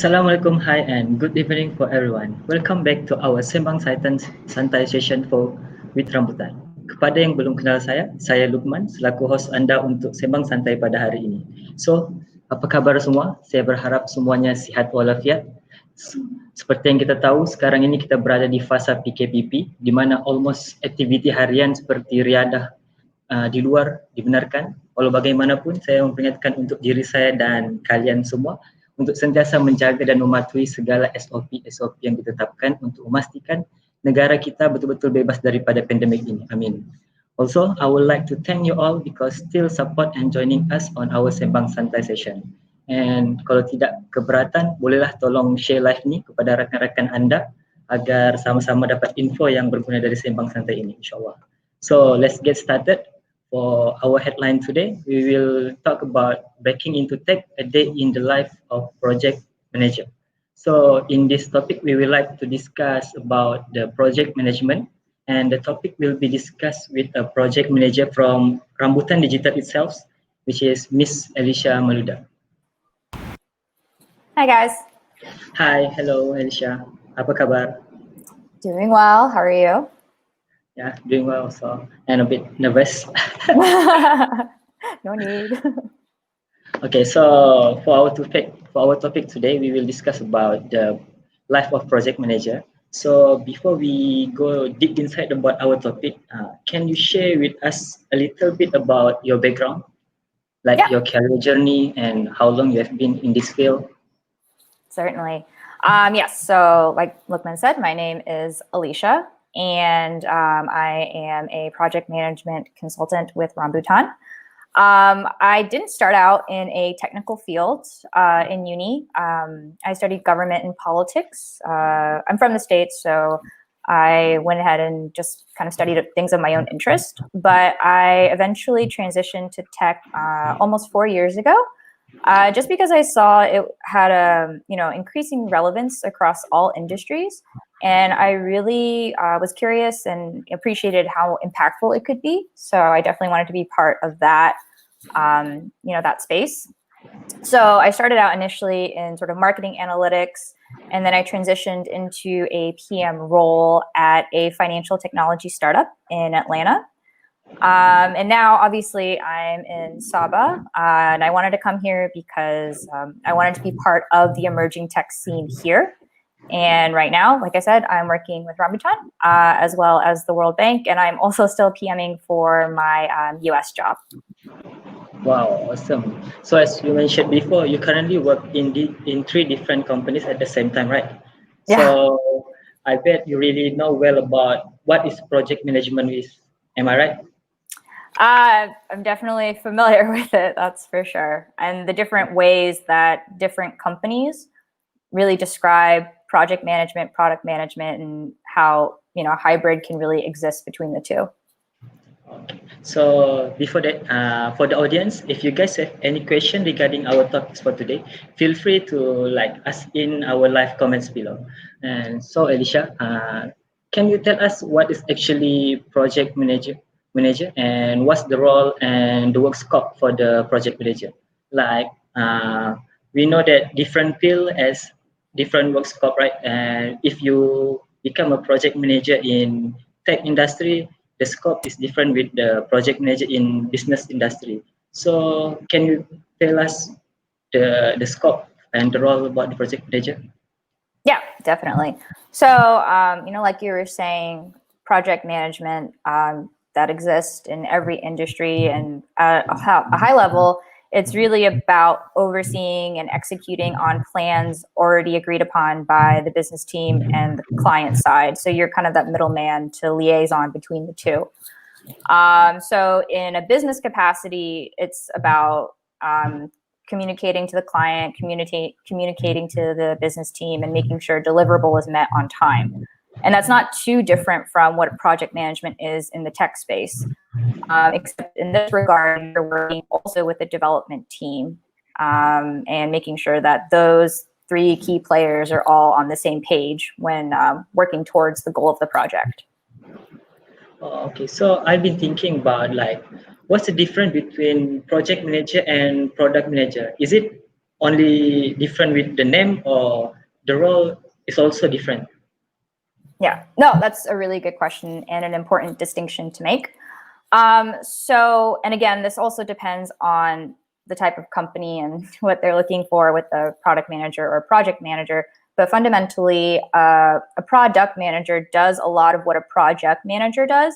Assalamualaikum, hi and good evening for everyone. Welcome back to our Sembang Santai Session for with Rambutan. Kepada yang belum kenal saya Lukman selaku host anda untuk Sembang Santai pada hari ini. So, apa kabar semua? Saya berharap semuanya sihat walafiat. Seperti yang kita tahu, sekarang ini kita berada di fasa PKPP, di mana almost aktiviti harian seperti riadah di luar dibenarkan. Walau bagaimanapun, saya memperingatkan untuk diri saya dan kalian semua untuk sentiasa menjaga dan mematuhi segala SOP yang ditetapkan untuk memastikan negara kita betul-betul bebas daripada pandemik ini. Amin. Also, I would like to thank you all because still support and joining us on our Sembang Santai session. And kalau tidak keberatan, bolehlah tolong share live ni kepada rakan-rakan anda agar sama-sama dapat info yang berguna dari Sembang Santai ini, insyaAllah. So, let's get started. For our headline today, we will talk about breaking into tech, a day in the life of project manager. So in this topic, we will like to discuss about the project management, and the topic will be discussed with a project manager from Rambutan Digital itself, which is Miss Alyssia Maluda. Hi guys. Hi, hello Alyssia. Apa kabar? Doing well. How are you? Yeah, doing well also, and a bit nervous. No need. Okay, so for our topic today, we will discuss about the life of project manager. So before we go deep inside about our topic, can you share with us a little bit about your background, like your career journey and how long you have been in this field? Certainly. Yes. So like Lukman said, my name is Alyssia, and I am a project management consultant with Rambutan. I didn't start out in a technical field in uni. I studied government and politics. I'm from the States, so I went ahead and just kind of studied things of my own interest. But I eventually transitioned to tech almost 4 years ago, just because I saw it had a increasing relevance across all industries. And I really was curious and appreciated how impactful it could be. So I definitely wanted to be part of that, that space. So I started out initially in sort of marketing analytics, and then I transitioned into a PM role at a financial technology startup in Atlanta. And now, obviously, I'm in Sabah, and I wanted to come here because I wanted to be part of the emerging tech scene here. And right now, like I said, I'm working with Rambutan as well as the World Bank, and I'm also still PMing for my US job. Wow, awesome. So as you mentioned before, you currently work in 3 different companies at the same time, right? Yeah. So I bet you really know well about what is project management is. Am I right? I'm definitely familiar with it, that's for sure. And the different ways that different companies really describe project management, product management, and how hybrid can really exist between the two. Okay. So before that, for the audience, if you guys have any question regarding our topics for today, feel free to ask in our live comments below. And so Alyssia, can you tell us what is actually project manager, and what's the role and the work scope for the project manager? We know that different field has different work scope, right? And if you become a project manager in tech industry, the scope is different with the project manager in business industry. So can you tell us the scope and the role about the project manager? Yeah, definitely. So, like you were saying, project management that exists in every industry, and at a high level, it's really about overseeing and executing on plans already agreed upon by the business team and the client side. So you're kind of that middleman to liaison between the two. So in a business capacity, it's about communicating to the client, communicating to the business team, and making sure deliverable is met on time. And that's not too different from what project management is in the tech space. Except in this regard, you're working also with the development team and making sure that those 3 key players are all on the same page when working towards the goal of the project. Okay, so I've been thinking about what's the difference between project manager and product manager? Is it only different with the name, or the role is also different? Yeah, no, that's a really good question and an important distinction to make. And again, this also depends on the type of company and what they're looking for with the product manager or project manager. But fundamentally, a product manager does a lot of what a project manager does.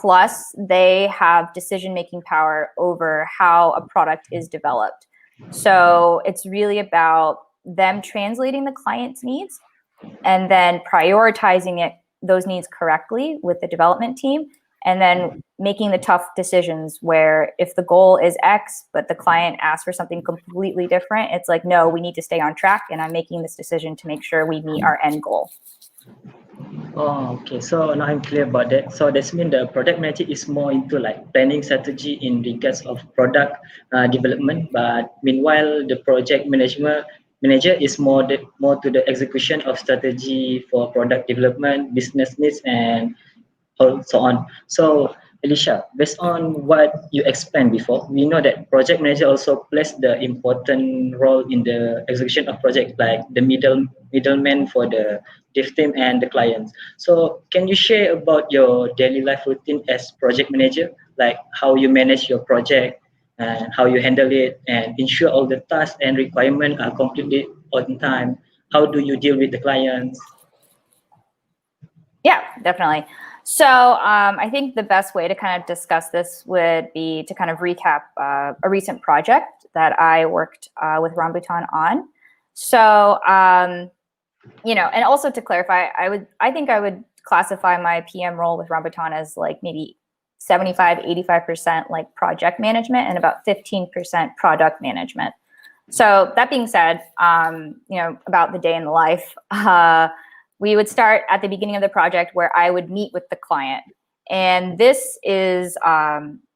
Plus, they have decision-making power over how a product is developed. So it's really about them translating the client's needs and then prioritizing those needs correctly with the development team, and then making the tough decisions where if the goal is X, but the client asks for something completely different, it's like, no, we need to stay on track, and I'm making this decision to make sure we meet our end goal. Oh, okay. So now I'm clear about that. So that means the product manager is more into like planning strategy in regards of product development, but meanwhile the project management manager is more to the execution of strategy for product development, business needs, and so on. So, Alyssia, based on what you explained before, we know that project manager also plays the important role in the execution of project, like the middleman for the dev team and the clients. So, can you share about your daily life routine as project manager, like how you manage your project and how you handle it, and ensure all the tasks and requirements are completely on time? How do you deal with the clients? Yeah, definitely. So I think the best way to kind of discuss this would be to kind of recap a recent project that I worked with Rambutan on. So, and also to clarify, I think I would classify my PM role with Rambutan as like maybe 75, 85% like project management and about 15% product management. So that being said, about the day in the life, we would start at the beginning of the project where I would meet with the client. And this is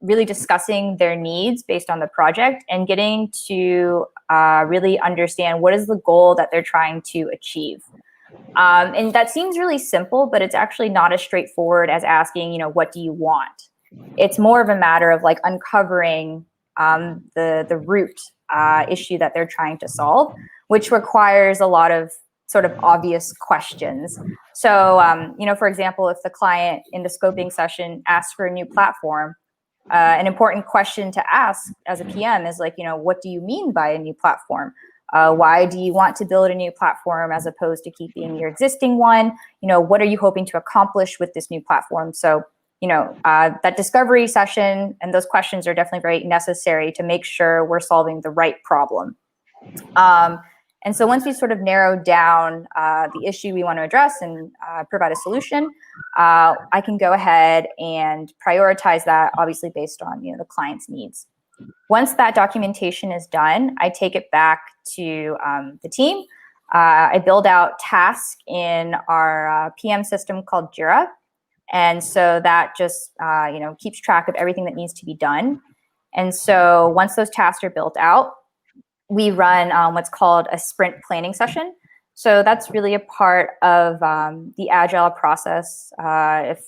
really discussing their needs based on the project and getting to really understand what is the goal that they're trying to achieve. And that seems really simple, but it's actually not as straightforward as asking, what do you want? It's more of a matter of like uncovering the root issue that they're trying to solve, which requires a lot of sort of obvious questions. So, for example, if the client in the scoping session asks for a new platform, an important question to ask as a PM is like, what do you mean by a new platform? Why do you want to build a new platform as opposed to keeping your existing one? What are you hoping to accomplish with this new platform? So, that discovery session and those questions are definitely very necessary to make sure we're solving the right problem. And so once we sort of narrow down the issue we want to address and provide a solution, I can go ahead and prioritize that, obviously based on the client's needs. Once that documentation is done, I take it back to the team. I build out tasks in our PM system called Jira. And so that just keeps track of everything that needs to be done. And so once those tasks are built out, we run what's called a sprint planning session. So that's really a part of the agile process. If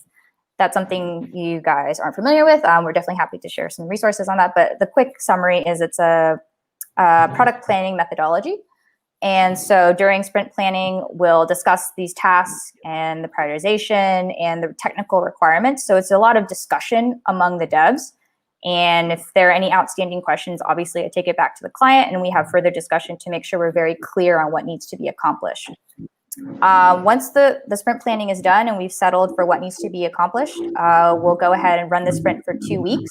that's something you guys aren't familiar with, we're definitely happy to share some resources on that. But the quick summary is it's a product planning methodology. And so during sprint planning, we'll discuss these tasks and the prioritization and the technical requirements. So it's a lot of discussion among the devs. And if there are any outstanding questions, obviously I take it back to the client and we have further discussion to make sure we're very clear on what needs to be accomplished. Once the sprint planning is done and we've settled for what needs to be accomplished, we'll go ahead and run the sprint for 2 weeks.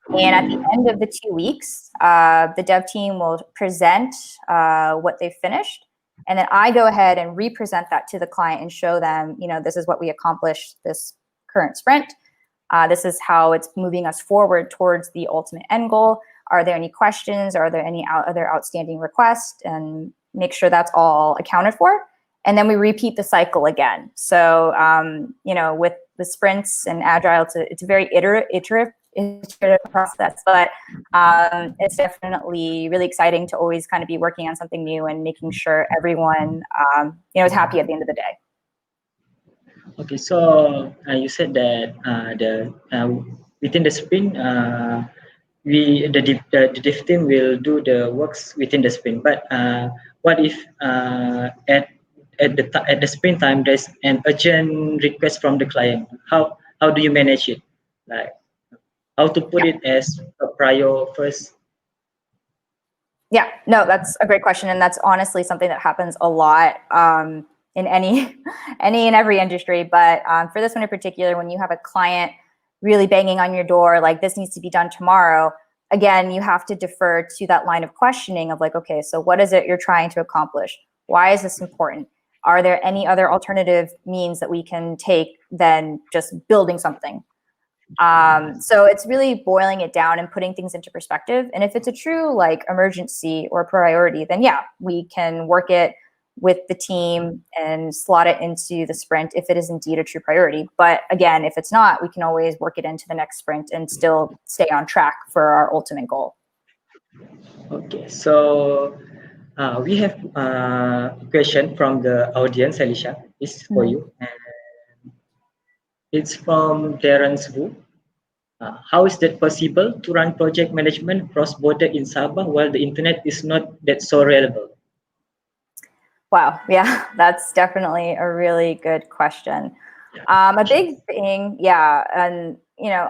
And at the end of the 2 weeks, the dev team will present what they've finished. And then I go ahead and represent that to the client and show them, this is what we accomplished this current sprint. This is how it's moving us forward towards the ultimate end goal. Are there any questions? Are there any other outstanding requests? And make sure that's all accounted for. And then we repeat the cycle again. So, with the sprints and agile, it's a very iterative process, but it's definitely really exciting to always kind of be working on something new and making sure everyone, is happy at the end of the day. Okay, so you said that within the sprint, the dev team will do the works within the sprint. But what if at the sprint time there's an urgent request from the client? How do you manage it? Like how to put Yeah. it as a prior first? Yeah, no, that's a great question, and that's honestly something that happens a lot in any and every industry. But for this one in particular, when you have a client really banging on your door, like this needs to be done tomorrow, again, you have to defer to that line of questioning of like, okay, so what is it you're trying to accomplish? Why is this important? Are there any other alternative means that we can take than just building something? So it's really boiling it down and putting things into perspective. And if it's a true like emergency or priority, then yeah, we can work it with the team and slot it into the sprint if it is indeed a true priority. But again, if it's not, we can always work it into the next sprint and still stay on track for our ultimate goal. Okay, so we have a question from the audience, Alyssia. It's for you. And it's from Terence Wu. How is that possible to run project management cross-border in Sabah while the internet is not that so reliable? Wow, yeah, that's definitely a really good question. A big thing, yeah, and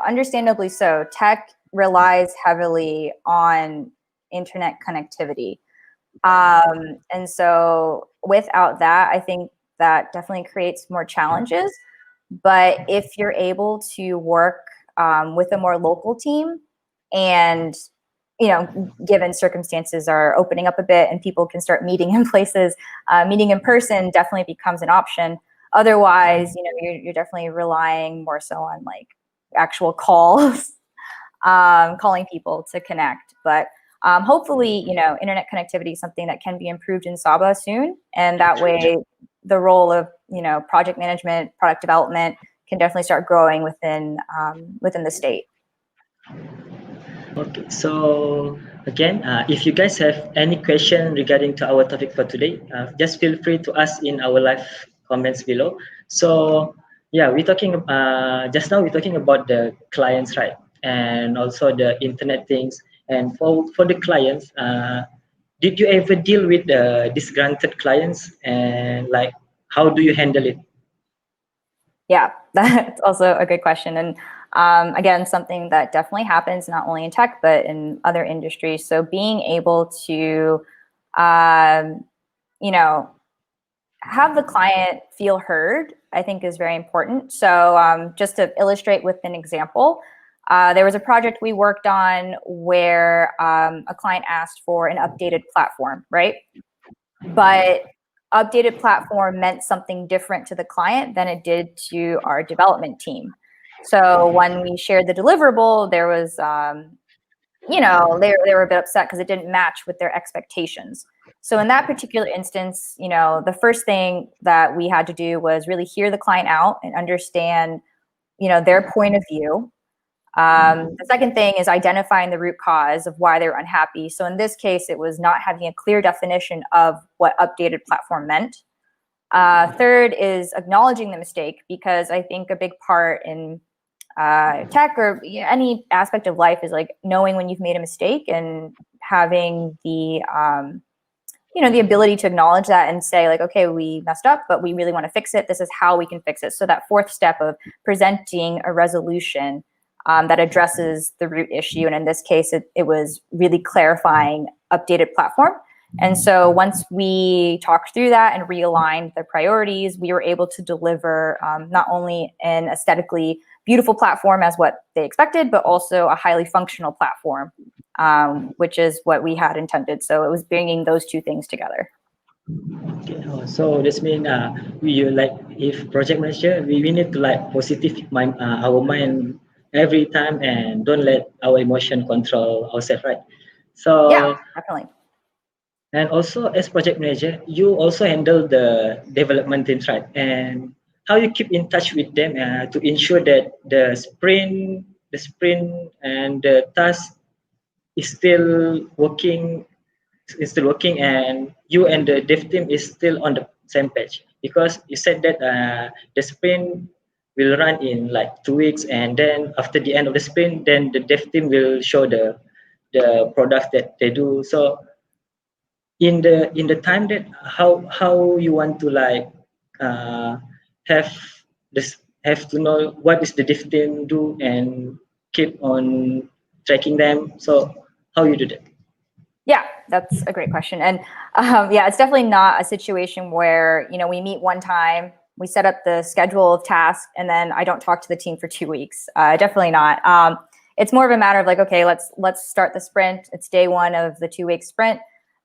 understandably so. Tech relies heavily on internet connectivity, and so without that, I think that definitely creates more challenges. But if you're able to work with a more local team, and given circumstances are opening up a bit and people can start meeting in places, meeting in person definitely becomes an option. Otherwise, you're definitely relying more so on like actual calls, calling people to connect. But hopefully, internet connectivity is something that can be improved in Sabah soon, and that way, the role of project management, product development can definitely start growing within the state. Okay, so again, if you guys have any question regarding to our topic for today, just feel free to ask in our live comments below. So yeah, we're talking just now we're talking about the clients, right? And also the internet things. And for the clients, did you ever deal with the disgruntled clients, and like how do you handle it? Yeah, that's also a good question. And again, something that definitely happens not only in tech, but in other industries. So being able to, um, have the client feel heard, I think is very important. So just to illustrate with an example, there was a project we worked on where a client asked for an updated platform, right? But updated platform meant something different to the client than it did to our development team. So when we shared the deliverable, there was, they were a bit upset because it didn't match with their expectations. So in that particular instance, the first thing that we had to do was really hear the client out and understand, their point of view. The second thing is identifying the root cause of why they're unhappy. So in this case, it was not having a clear definition of what updated platform meant. Third is acknowledging the mistake, because I think a big part in tech or any aspect of life is like knowing when you've made a mistake and having the the ability to acknowledge that and say like, okay, we messed up, but we really want to fix it. This is how we can fix it. So that fourth step of presenting a resolution that addresses the root issue. And in this case, it was really clarifying updated platform. And so once we talked through that and realigned the priorities, we were able to deliver not only an aesthetically beautiful platform as what they expected, but also a highly functional platform, which is what we had intended. So it was bringing those two things together. Okay, so this means we like if project manager we need to like positive mind our mind every time and don't let our emotion control ourselves, right? Yeah, So definitely. and also as project manager, you also handle the development teams, right? And how you keep in touch with them to ensure that the sprint and the task is still working and you and the dev team is still on the same page, because you said that the sprint will run in like 2 weeks, and then after the end of the sprint, then the dev team will show the products that they do. So in the time that how you want to like uh, have this have to know what is the dev team do and keep on tracking them. So how you do that? Yeah, that's a great question. And yeah, it's definitely not a situation where, we meet one time, we set up the schedule of tasks, and then I don't talk to the team for 2 weeks. Definitely not. It's more of a matter of like, okay, let's start the sprint. It's day one of the 2 week sprint.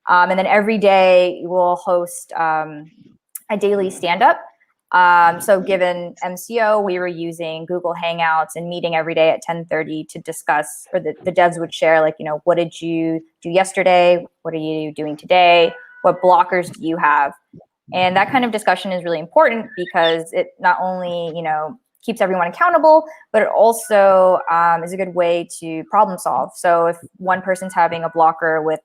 And then every day we'll host a daily stand up. So given MCO, we were using Google Hangouts and meeting every day at 10:30 to discuss, or the devs would share like, what did you do yesterday? What are you doing today? What blockers do you have? And that kind of discussion is really important because it not only, keeps everyone accountable, but it also is a good way to problem solve. So if one person's having a blocker with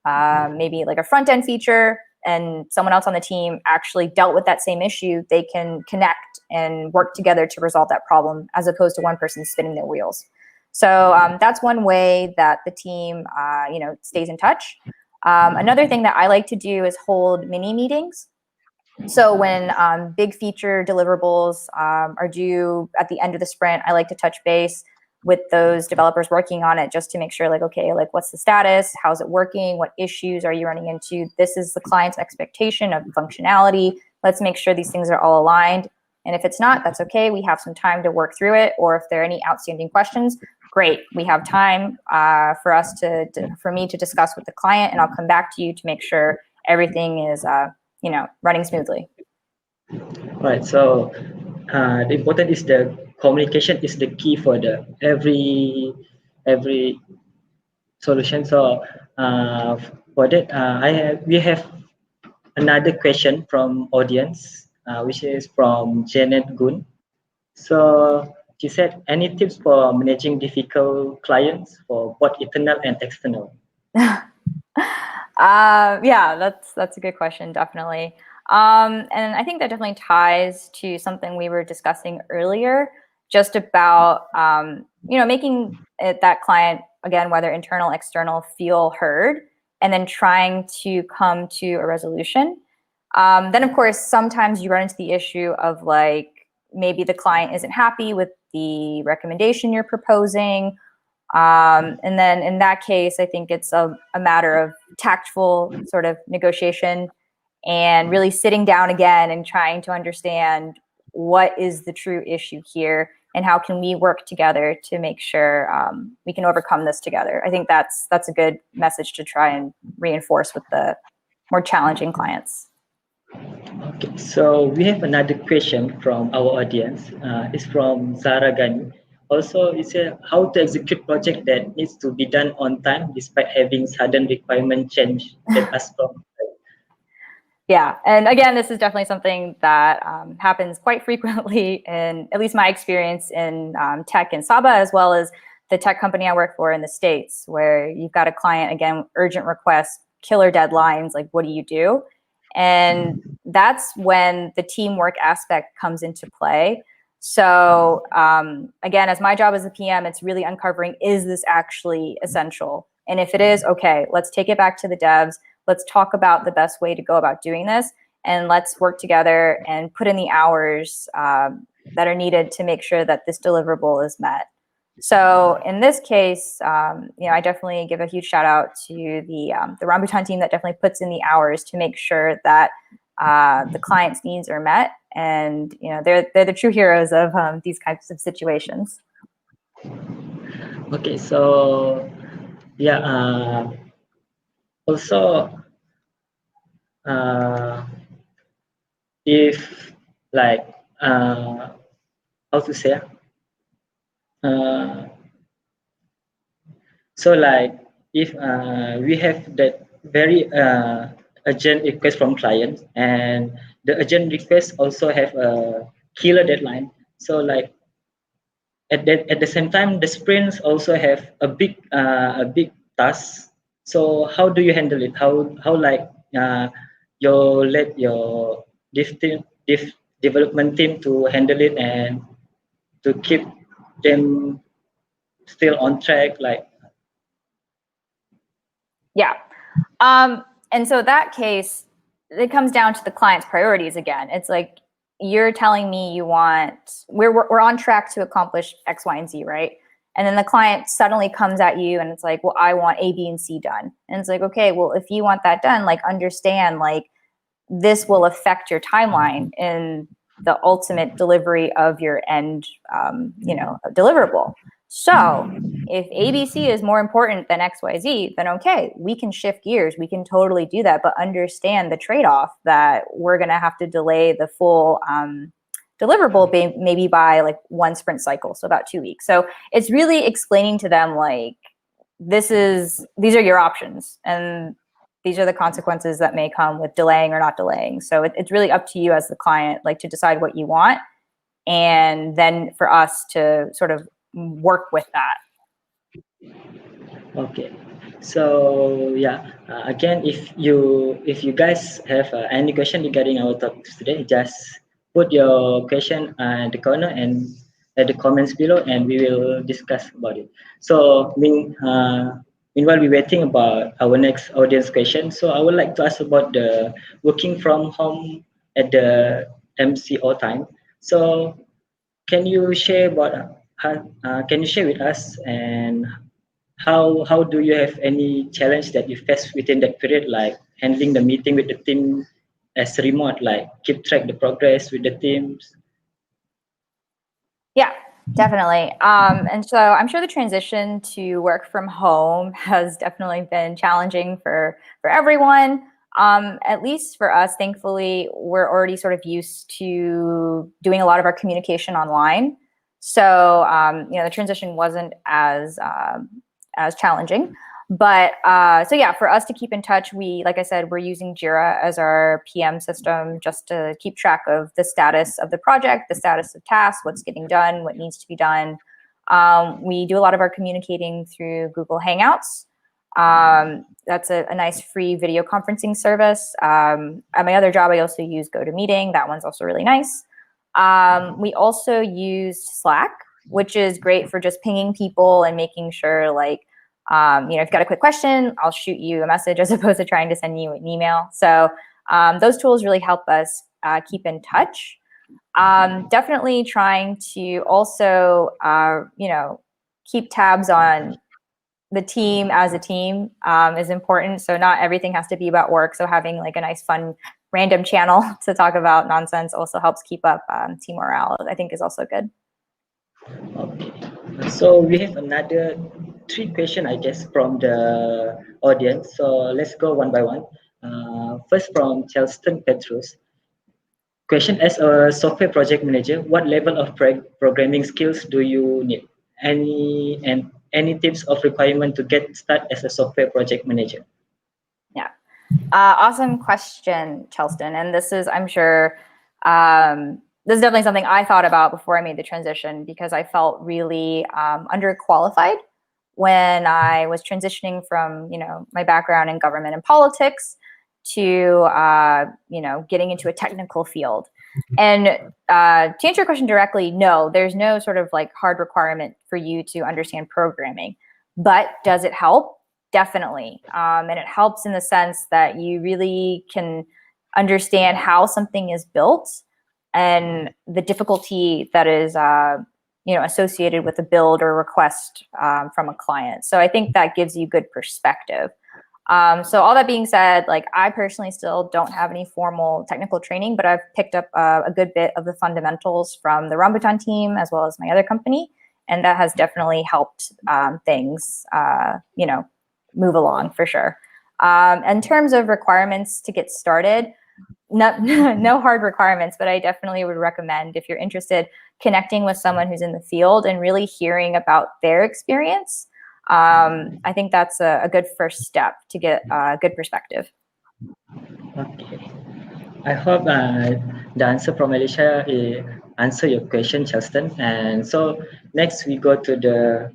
maybe like a front end feature, and someone else on the team actually dealt with that same issue, they can connect and work together to resolve that problem, as opposed to one person spinning their wheels. So that's one way that the team, stays in touch. Another thing that I like to do is hold mini meetings. So when big feature deliverables are due at the end of the sprint, I like to touch base with those developers working on it, just to make sure like, okay, like what's the status? How's it working? What issues are you running into? This is the client's expectation of functionality. Let's make sure these things are all aligned. And if it's not, that's okay. We have some time to work through it. Or if there are any outstanding questions, great. We have time for me to discuss with the client, and I'll come back to you to make sure everything is, running smoothly. Right. So the important is the communication is the key for the every solution. So for that, we have another question from audience, which is from Janet Gun. So she said, any tips for managing difficult clients for both internal and external? Yeah, that's a good question, definitely. And I think that definitely ties to something we were discussing earlier, just about making that client, again, whether internal, external, feel heard, and then trying to come to a resolution. Then, of course, sometimes you run into the issue of like maybe the client isn't happy with the recommendation you're proposing. And then in that case, I think it's a matter of tactful sort of negotiation and really sitting down again and trying to understand what is the true issue here and how can we work together to make sure we can overcome this together. I think that's a good message to try and reinforce with the more challenging clients. Okay, so we have another question from our audience. It's from Zara Gani. Also, it's how to execute project that needs to be done on time despite having sudden requirement change that ask from. Yeah, and again, this is definitely something that happens quite frequently in at least my experience in tech in Sabah, as well as the tech company I work for in the States, where you've got a client, again, urgent requests, killer deadlines, like what do you do? And that's when the teamwork aspect comes into play. So again, as my job as a PM, it's really uncovering, is this actually essential? And if it is, okay, let's take it back to the devs. Let's talk about the best way to go about doing this, and let's work together and put in the hours that are needed to make sure that this deliverable is met. So in this case, I definitely give a huge shout out to the Rambutan team that definitely puts in the hours to make sure that the client's needs are met, and they're the true heroes of these kinds of situations. Okay, so yeah, also uh, if like how to say uh, so like if we have that very urgent request from clients, and the urgent request also have a killer deadline. So like at the same time, the sprints also have a big task. So how do you handle it? How like you let your dev development team to handle it, and to keep them still on track? Like, yeah. And so that case, it comes down to the client's priorities again. It's like you're telling me you want we're on track to accomplish X, Y, and Z, right? And then the client suddenly comes at you and it's like, well, I want A, B, and C done. And it's like, okay, well, if you want that done, like understand like this will affect your timeline in the ultimate delivery of your end, deliverable. So if ABC is more important than XYZ, then okay, we can shift gears. We can totally do that, but understand the trade-off that we're going to have to delay the full deliverable maybe by like one sprint cycle, so about 2 weeks. So it's really explaining to them like these are your options, and these are the consequences that may come with delaying or not delaying. So it's really up to you as the client, like to decide what you want, and then for us to sort of work with that. okay. So yeah, again, if you guys have any question regarding our topics today, just put your question in the corner and at the comments below, and we will discuss about it. So meanwhile we're waiting about our next audience question. So I would like to ask about the working from home at the MCO time. So can you share about can you share with us, and how do you have any challenge that you face within that period, like handling the meeting with the team as remote, like keep track the progress with the teams? Yeah, definitely. And so I'm sure the transition to work from home has definitely been challenging for everyone. At least for us, thankfully, we're already sort of used to doing a lot of our communication online. So the transition wasn't as challenging. But so yeah, for us to keep in touch, like I said, we're using Jira as our PM system just to keep track of the status of the project, the status of tasks, what's getting done, what needs to be done. We do a lot of our communicating through Google Hangouts. That's a nice free video conferencing service. At my other job, I also use GoToMeeting. That one's also really nice. We also used Slack, which is great for just pinging people and making sure like, if you've got a quick question, I'll shoot you a message as opposed to trying to send you an email. So those tools really help us keep in touch. Definitely trying to also, keep tabs on the team as a team is important. So not everything has to be about work. So having like a nice, fun, random channel to talk about nonsense also helps keep up team morale, I think is also good. Okay. So we have another 3 questions, I guess, from the audience. So let's go one by one. First from Chelston Petrus. Question: as a software project manager, what level of programming skills do you need? Any tips of requirement to get started as a software project manager? Yeah. Awesome question, Chelston. And this is, I'm sure, this is definitely something I thought about before I made the transition, because I felt really underqualified when I was transitioning from, my background in government and politics to, getting into a technical field. And to answer your question directly, no, there's no sort of like hard requirement for you to understand programming. But does it help? Definitely. And it helps in the sense that you really can understand how something is built and the difficulty that is associated with a build or request from a client. So I think that gives you good perspective. So all that being said, like I personally still don't have any formal technical training, but I've picked up a good bit of the fundamentals from the Rambutan team as well as my other company. And that has definitely helped things, move along for sure. In terms of requirements to get started, no hard requirements, but I definitely would recommend, if you're interested, connecting with someone who's in the field and really hearing about their experience. I think that's a good first step to get a good perspective. Okay. I hope the answer from Alyssia answer your question, Chelston. And so next we go to the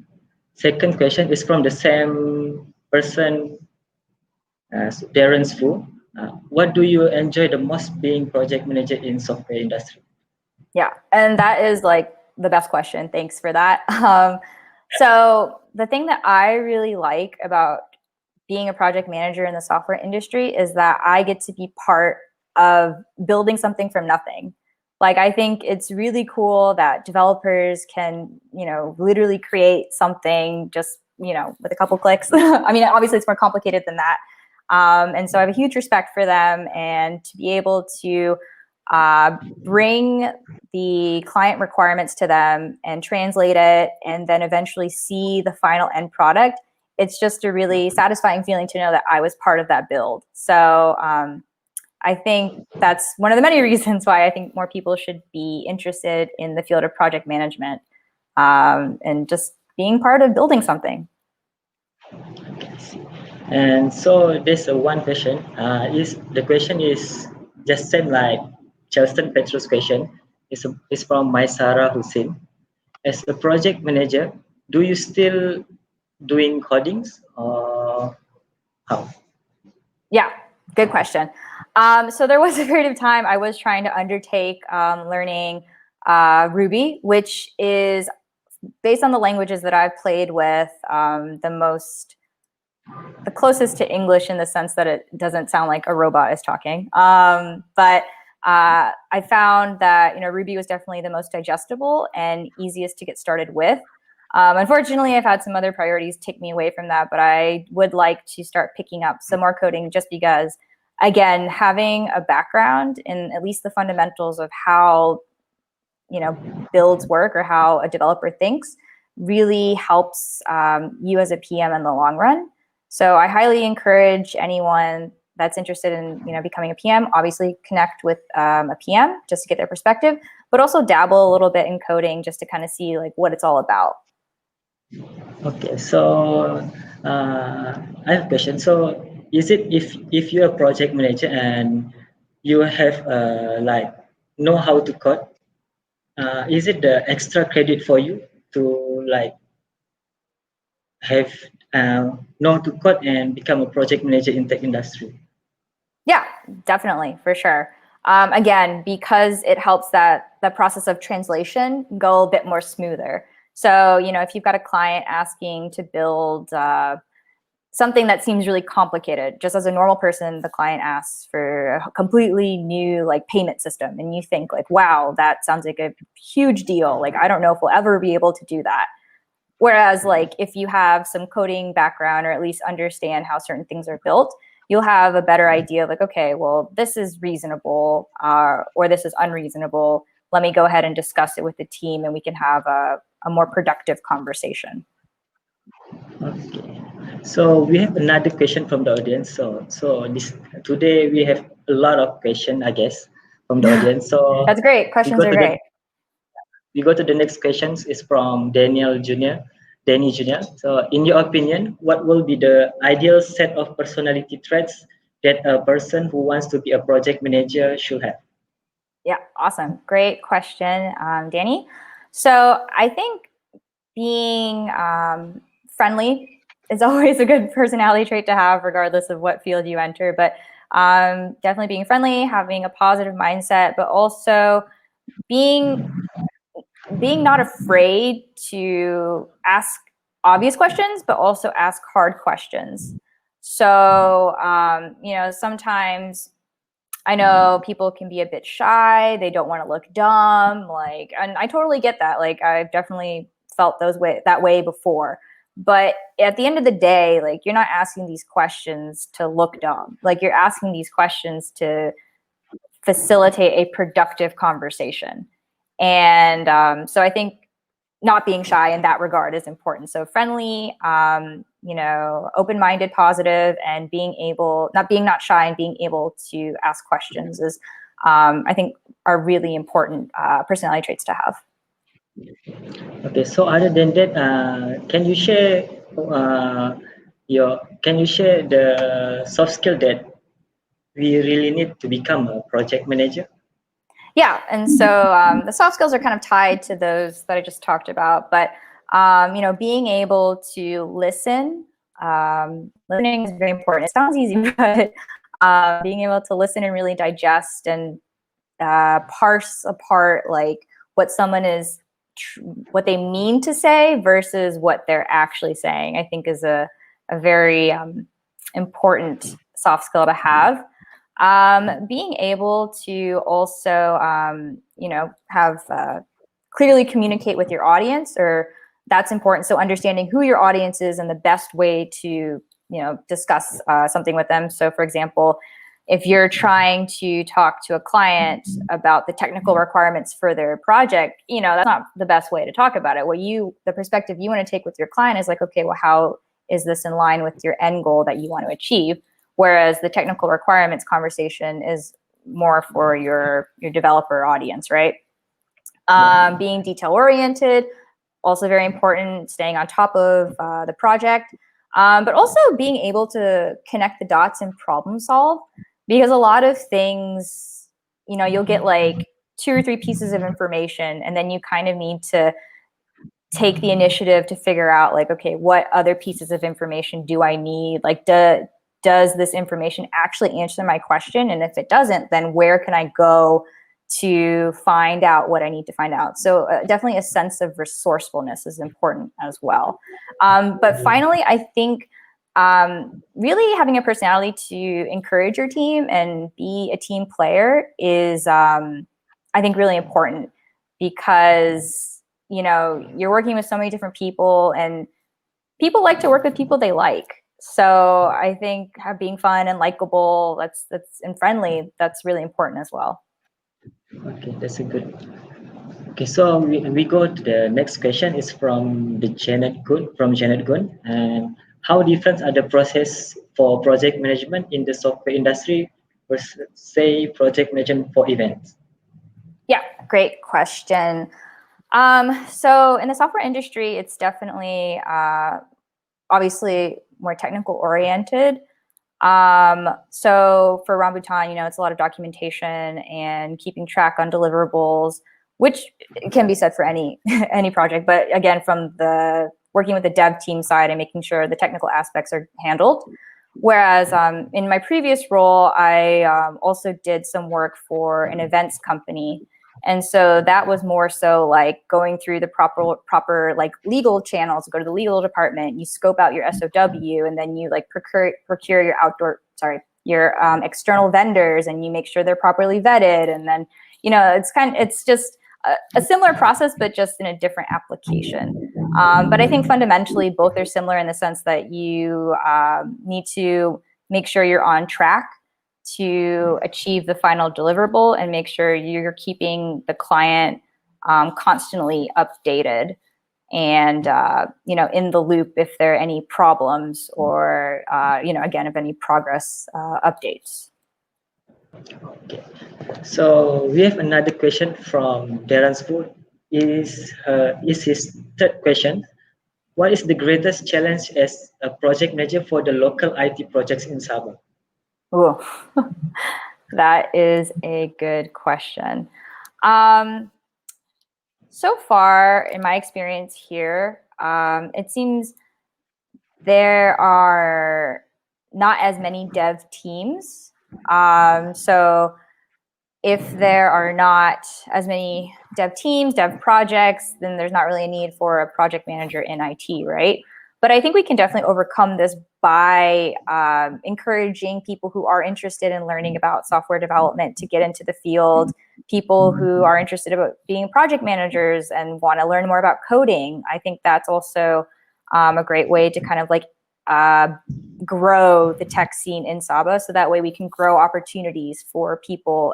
second question. Is from the same person as Darren Fu. What do you enjoy the most being project manager in software industry? Yeah, and that is like the best question. Thanks for that. So the thing that I really like about being a project manager in the software industry is that I get to be part of building something from nothing. Like, I think it's really cool that developers can, literally create something just, with a couple clicks. I mean, obviously it's more complicated than that. And so I have a huge respect for them, and to be able to bring the client requirements to them and translate it, and then eventually see the final end product. It's just a really satisfying feeling to know that I was part of that build. So I think that's one of the many reasons why I think more people should be interested in the field of project management, and just being part of building something. And so there's one question. The question is just same like Charleston Petrus' question. It's from Maisara Hussein. As a project manager, do you still doing codings or how? Yeah, good question. So there was a period of time I was trying to undertake learning Ruby, which is, based on the languages that I've played with, the closest to English in the sense that it doesn't sound like a robot is talking. But I found that Ruby was definitely the most digestible and easiest to get started with. Unfortunately, I've had some other priorities take me away from that, but I would like to start picking up some more coding, just because, again, having a background in at least the fundamentals of how builds work or how a developer thinks really helps you as a PM in the long run. So I highly encourage anyone that's interested in becoming a PM, obviously connect with a PM just to get their perspective, but also dabble a little bit in coding just to kind of see like what it's all about. Okay, so I have a question. So is it if you're a project manager and you have like know how to code, is it the extra credit for you to like have know to code and become a project manager in tech industry? Yeah, definitely, for sure. Again, because it helps that the process of translation go a bit more smoother. So, if you've got a client asking to build something that seems really complicated, just as a normal person, the client asks for a completely new like payment system, and you think like, wow, that sounds like a huge deal. Like, I don't know if we'll ever be able to do that. Whereas like if you have some coding background, or at least understand how certain things are built, you'll have a better idea of like, okay, well, this is reasonable, or this is unreasonable. Let me go ahead and discuss it with the team, and we can have a more productive conversation. Okay. So we have another question from the audience. So today we have a lot of questions, I guess, from the audience. So that's great. Questions are great. We go to the next questions. Is from Danny Jr. So in your opinion, what will be the ideal set of personality traits that a person who wants to be a project manager should have? Yeah, awesome. Great question, Danny. So I think being friendly is always a good personality trait to have, regardless of what field you enter. But definitely being friendly, having a positive mindset, but also being not afraid to ask obvious questions, but also ask hard questions. So, sometimes I know people can be a bit shy. They don't want to look dumb. And I totally get that. Like, I've definitely felt that way before. But at the end of the day, like, you're not asking these questions to look dumb. Like, you're asking these questions to facilitate a productive conversation. And so I think not being shy in that regard is important. So friendly, open-minded, positive, and not shy and being able to ask questions is, I think, are really important personality traits to have. Okay. So other than that, can you share the soft skill that we really need to become a project manager? Yeah, and so the soft skills are kind of tied to those that I just talked about, but being able to listen, listening is very important. It sounds easy, but being able to listen and really digest and parse apart like what someone is what they mean to say versus what they're actually saying, I think is a very important soft skill to have. Being able to also, have clearly communicate with your audience, or that's important. So understanding who your audience is and the best way to, discuss something with them. So for example, if you're trying to talk to a client about the technical requirements for their project, that's not the best way to talk about it. The perspective you want to take with your client is like, okay, well, how is this in line with your end goal that you want to achieve? Whereas the technical requirements conversation is more for your developer audience, right? Being detail oriented, also very important, staying on top of the project, but also being able to connect the dots and problem solve, because a lot of things, you'll get like 2 or 3 pieces of information, and then you kind of need to take the initiative to figure out like, okay, what other pieces of information do I need? Like, does this information actually answer my question? And if it doesn't, then where can I go to find out what I need to find out? So definitely a sense of resourcefulness is important as well. But finally, I think really having a personality to encourage your team and be a team player is, I think, really important, because, you're working with so many different people, and people like to work with people they like. So I think being fun and likable, and friendly, that's really important as well. Okay, that's a good. Okay, so we go to the next question. Is from Janet Gun. And how different are the process for project management in the software industry versus, say, project management for events? Yeah, great question. So in the software industry, it's definitely obviously more technical oriented. So for Rambutan, it's a lot of documentation and keeping track on deliverables, which can be said for any any project. But again, from the working with the dev team side and making sure the technical aspects are handled. Whereas in my previous role, I also did some work for an events company. And so that was more so like going through the proper like legal channels, go to the legal department, you scope out your SOW, and then you like procure your external vendors, and you make sure they're properly vetted. And then, it's just a similar process, but just in a different application. But I think fundamentally both are similar in the sense that you need to make sure you're on track to achieve the final deliverable, and make sure you're keeping the client constantly updated and in the loop if there are any problems, or again, if any progress updates. Okay, so we have another question from Darren Spool. Is his third question. What is the greatest challenge as a project manager for the local IT projects in Sabah? Ooh, that is a good question. So far, in my experience here, it seems there are not as many dev teams. So if there are not as many dev teams, dev projects, then there's not really a need for a project manager in IT, right? But I think we can definitely overcome this by encouraging people who are interested in learning about software development to get into the field, people who are interested about being project managers and want to learn more about coding. I think that's also a great way to kind of like grow the tech scene in Sabah, so that way we can grow opportunities for people,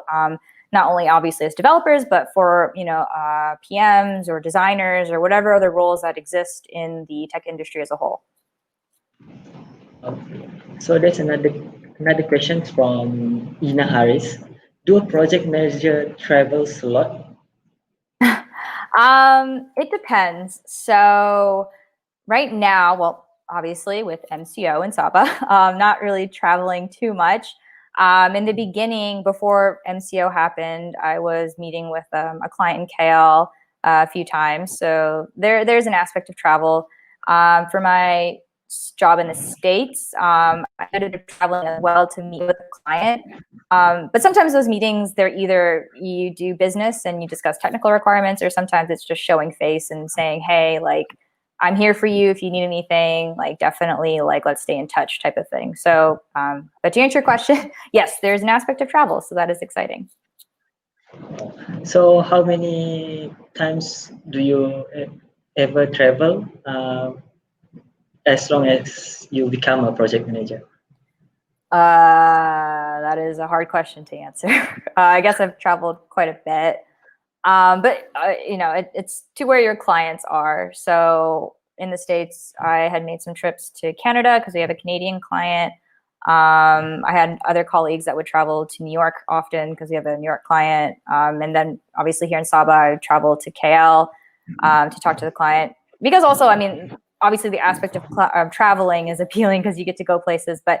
not only obviously as developers, but for PMs or designers or whatever other roles that exist in the tech industry as a whole. Okay. So there's another question from Ina Harris. Do a project manager travels a lot? It depends. So right now, well, obviously with MCO in Sabah, not really traveling too much. In the beginning, before MCO happened, I was meeting with a client in KL a few times. So there's an aspect of travel. For my job in the States, I ended up traveling as well to meet with a client. But sometimes those meetings, they're either you do business and you discuss technical requirements, or sometimes it's just showing face and saying, hey, like, I'm here for you if you need anything, like definitely, like, let's stay in touch type of thing. So, but to answer your question, yes, there's an aspect of travel. So that is exciting. So how many times do you ever travel as long as you become a project manager? That is a hard question to answer. I guess I've traveled quite a bit, but you know, it's to where your clients are. So in the States, I had made some trips to Canada because we have a Canadian client. I had other colleagues that would travel to New York often because we have a New York client. And then obviously here in Sabah, I would travel to KL to talk to the client. Because also, I mean, obviously the aspect of traveling is appealing because you get to go places, but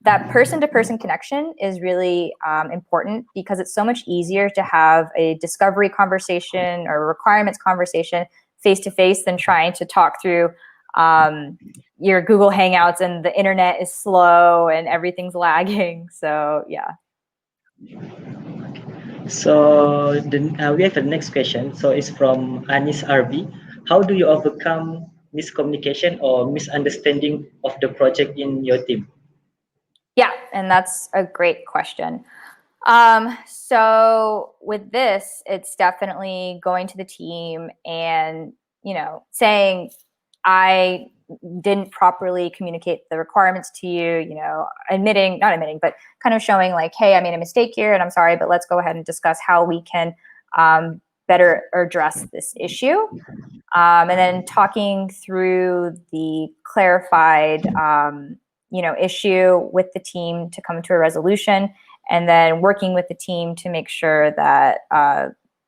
that person-to-person connection is really important because it's so much easier to have a discovery conversation or requirements conversation face-to-face than trying to talk through your Google Hangouts and the internet is slow and everything's lagging. So yeah. So we have the next question. So it's from Anis RB. How do you overcome miscommunication or misunderstanding of the project in your team? Yeah, and that's a great question. So with this, it's definitely going to the team and, you know, saying, I didn't properly communicate the requirements to you, you know, not admitting, but kind of showing like, hey, I made a mistake here and I'm sorry, but let's go ahead and discuss how we can better address this issue. And then talking through the clarified, you know, issue with the team to come to a resolution, and then working with the team to make sure that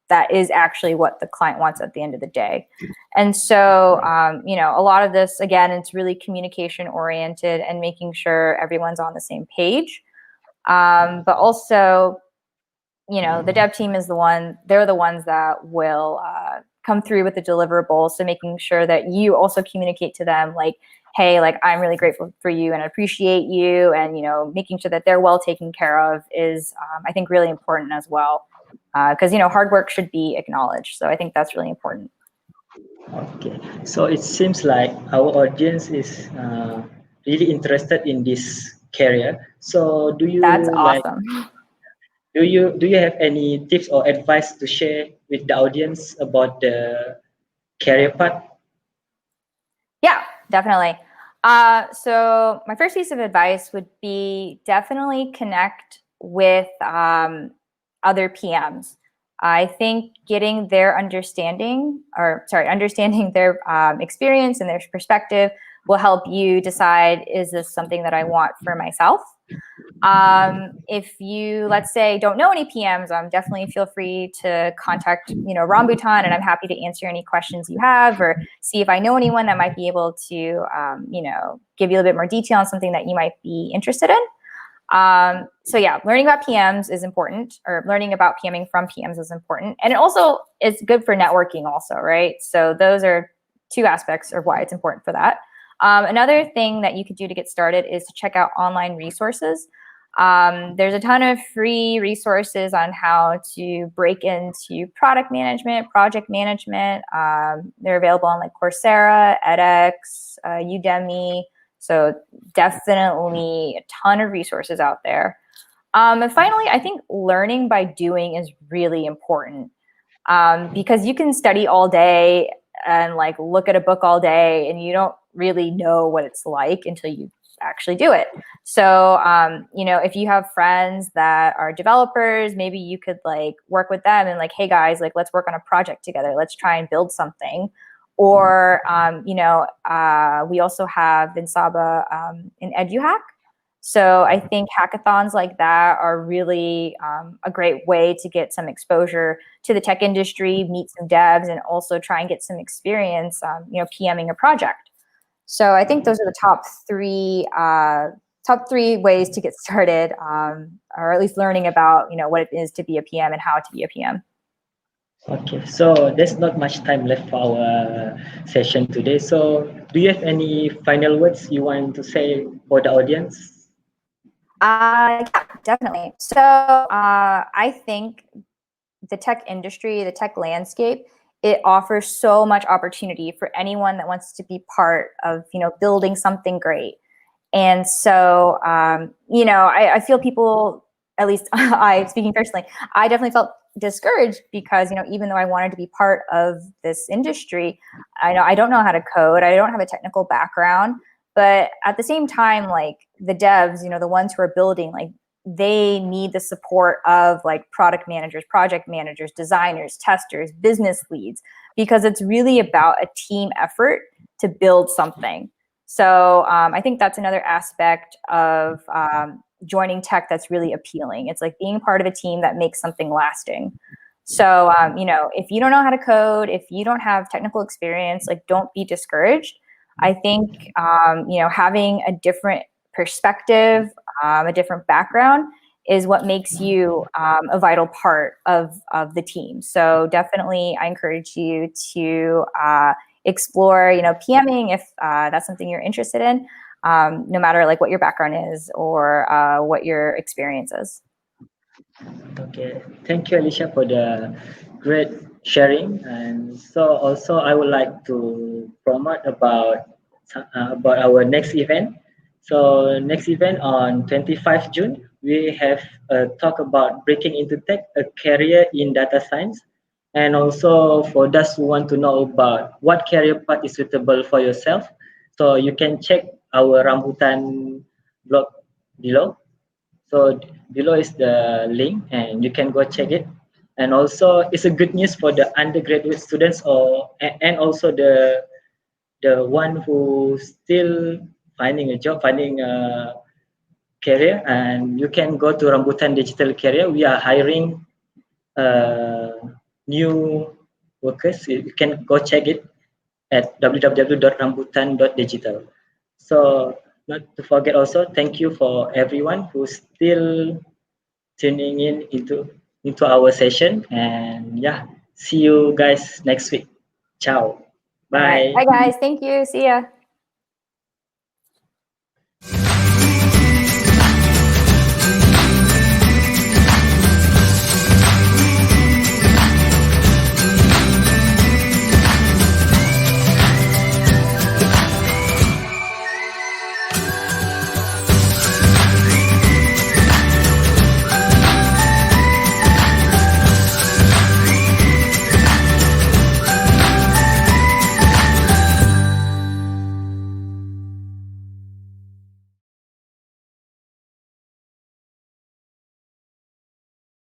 that is actually what the client wants at the end of the day. And so, you know, a lot of this, again, it's really communication oriented and making sure everyone's on the same page. But also, you know, the dev team is they're the ones that will come through with the deliverables. So making sure that you also communicate to them like, hey, like, I'm really grateful for you and I appreciate you. And, you know, making sure that they're well taken care of is, I think, really important as well. Because, you know, hard work should be acknowledged. So I think that's really important. Okay, so it seems like our audience is really interested in this career. So That's awesome. do you have any tips or advice to share with the audience about the career path? Yeah, definitely. So my first piece of advice would be definitely connect with other PMs. I think getting their understanding their experience and their perspective will help you decide, is this something that I want for myself? If you, let's say, don't know any PMs, definitely feel free to contact, you know, Rambutan, and I'm happy to answer any questions you have or see if I know anyone that might be able to, you know, give you a little bit more detail on something that you might be interested in. So yeah, learning about PMs is important, or learning about PMing from PMs is important. And it also is good for networking also, right? So those are two aspects of why it's important for that. Another thing that you could do to get started is to check out online resources. There's a ton of free resources on how to break into product management, project management. They're available on like Coursera, edX, Udemy. So definitely a ton of resources out there. And finally, I think learning by doing is really important because you can study all day and like look at a book all day and you don't really know what it's like until you actually do it. So, you know, if you have friends that are developers, maybe you could like work with them and like, hey guys, like, let's work on a project together. Let's try and build something. Or, you know, we also have Vinsaba in EduHack. So I think hackathons like that are really a great way to get some exposure to the tech industry, meet some devs, and also try and get some experience, you know, PMing a project. So I think those are the top three ways to get started, or at least learning about, you know, what it is to be a PM and how to be a PM. Okay, so there's not much time left for our session today. So Do you have any final words you want to say for the audience? Yeah, definitely. So I think the tech industry, the tech landscape, it offers so much opportunity for anyone that wants to be part of, building something great. And so, I feel people, at least I, speaking personally, I definitely felt discouraged because, even though I wanted to be part of this industry, I don't know how to code. I don't have a technical background, but at the same time, like the devs, the ones who are building, like they need the support of like product managers, project managers, designers, testers, business leads, because it's really about a team effort to build something. So I think that's another aspect of joining tech that's really appealing. It's like being part of a team that makes something lasting. So, if you don't know how to code, if you don't have technical experience, like don't be discouraged. I think, having a different perspective, a different background is what makes you a vital part of the team. So definitely I encourage you to explore, PMing if that's something you're interested in, no matter like what your background is or what your experience is. Okay, thank you, Alicia, for the great sharing. And so, also, I would like to promote about our next event. So, next event on 25th June, we have a talk about breaking into tech, a career in data science. And also, for those who want to know about what career path is suitable for yourself, so you can check our Rambutan blog below. So below is the link, and you can go check it. And also, it's a good news for the undergraduate students, and also the one who still finding a job, finding a career. And you can go to Rambutan Digital Career. We are hiring new workers. You can go check it at www.rambutan.digital. So not to forget also, thank you for everyone who's still tuning in into our session. And yeah, see you guys next week. Ciao. All right. Bye. Bye, guys. Thank you. See ya.